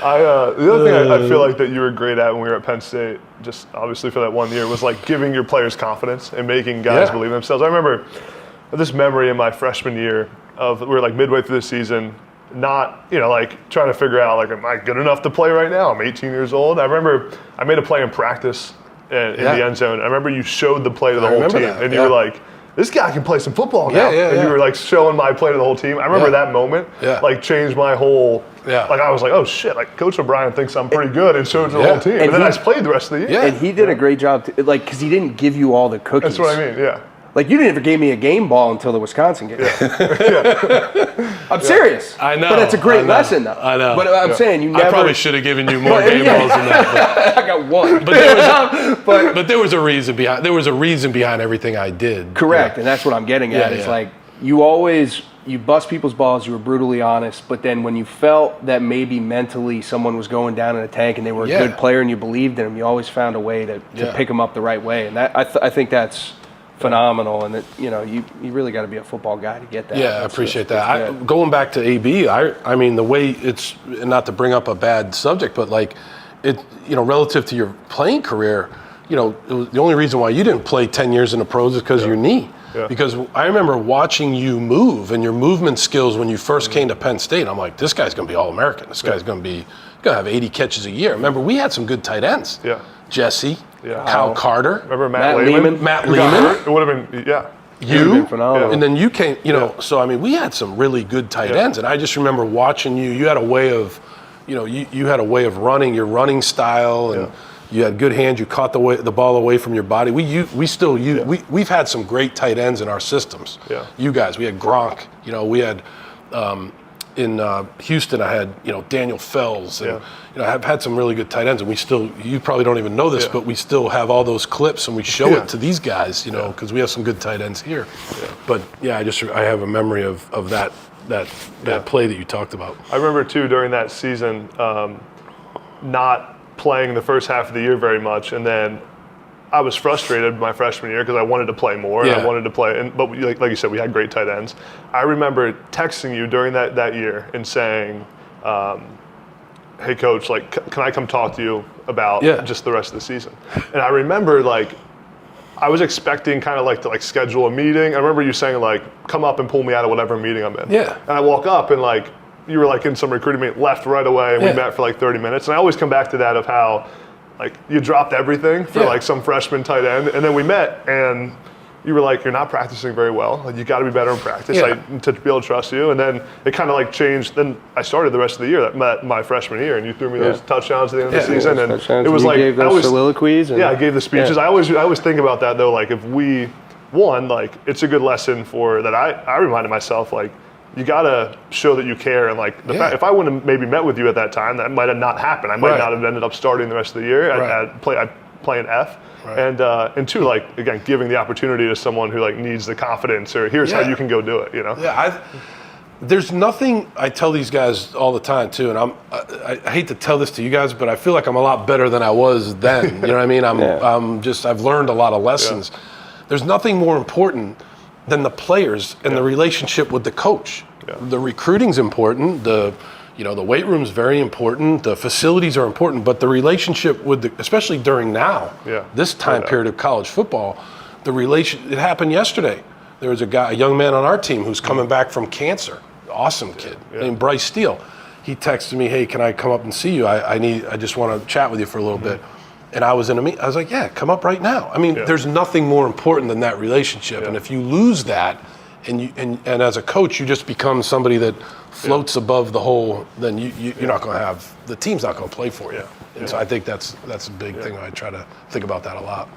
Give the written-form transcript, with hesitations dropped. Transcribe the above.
The other thing I feel like that you were great at when we were at Penn State, just obviously for that 1 year, was like giving your players confidence and making guys believe in themselves. I remember this memory in my freshman year of we were like midway through the season, not, like trying to figure out like, am I good enough to play right now? I'm 18 years old. I remember I made a play in practice in the end zone. I remember you showed the play to the whole team, and you were like, this guy can play some football now. And you were like showing my play to the whole team. I remember that moment like changed my whole, like I was like, oh shit, like Coach O'Brien thinks I'm pretty good and showed it to the whole team. And then I just played the rest of the year. And he did a great job, because he didn't give you all the cookies. That's what I mean, Like, you didn't ever give me a game ball until the Wisconsin game. I'm serious. I know. But that's a great lesson, though. I know. But I'm saying you never. I probably should have given you more game balls than that. I got one. But there was a reason behind. There was a reason behind everything I did. Correct, and that's what I'm getting at. It's like you bust people's balls. You were brutally honest, but then when you felt that maybe mentally someone was going down in a tank and they were a good player and you believed in them, you always found a way to pick them up the right way, and that I think that's phenomenal, and that you really got to be a football guy to get that. Yeah, I appreciate that. Going back to AB, I mean the way it's, not to bring up a bad subject, but like it, relative to your playing career, it was, the only reason why you didn't play 10 years in the pros is because of your knee. Yeah. Because I remember watching you move and your movement skills when you first came to Penn State. I'm like, this guy's going to be All-American. This guy's going to have 80 catches a year. Remember, we had some good tight ends. Yeah. Jesse. Yeah. Kyle Carter. Remember Matt Lehman? Matt Lehman. It would have been, You. Phenomenal. And then you came, so I mean, we had some really good tight ends. And I just remember watching you. You had a way of, you had a way of running, your running style, and you had good hands. You caught the ball away from your body. We've had some great tight ends in our systems. Yeah. You guys, we had Gronk. We had in Houston, I had Daniel Fells, and I've had some really good tight ends, and you probably don't even know this, but we still have all those clips, and we show it to these guys, because we have some good tight ends here. Yeah. But I have a memory of that play that you talked about. I remember too during that season, not playing the first half of the year very much, and then I was frustrated my freshman year because I wanted to play more. And I wanted to play, but like you said, we had great tight ends. I remember texting you during that year and saying, "Hey, coach, like, can I come talk to you about just the rest of the season?" And I remember I was expecting kind of to schedule a meeting. I remember you saying come up and pull me out of whatever meeting I'm in. Yeah. And I walk up and you were in some recruiting meeting, left right away, and we met for 30 minutes. And I always come back to that of how you dropped everything for some freshman tight end, and then we met, and you were you're not practicing very well. You got to be better in practice to be able to trust you. And then it kind of changed. Then I started the rest of the year, my freshman year, and you threw me those touchdowns at the end of the season, and it was you gave those soliloquies. And I gave the speeches. I always think about that though. If we won, it's a good lesson for that. I reminded myself you gotta show that you care, and the fact, if I wouldn't have maybe met with you at that time, that might have not happened. I might not have ended up starting the rest of the year. I'd play an F, and two, again, giving the opportunity to someone who needs the confidence, or here's how you can go do it. There's nothing. I tell these guys all the time too, and I hate to tell this to you guys, but I feel like I'm a lot better than I was then. You know what I mean? I've learned a lot of lessons. Yeah. There's nothing more important than the players and the relationship with the coach. Yeah. The recruiting's important. The weight room's very important. The facilities are important, but the relationship with especially during this time period of college football, it happened yesterday. There was a young man on our team who's coming back from cancer. Awesome kid named Bryce Steele. He texted me, "Hey, can I come up and see you? I just want to chat with you for a little bit." And I was in a meeting. I was like, "Yeah, come up right now." I mean, there's nothing more important than that relationship. Yeah. And if you lose that, and as a coach, you just become somebody that floats above the whole. Then you're not going to have the team's not going to play for you. And so I think that's a big thing. I try to think about that a lot.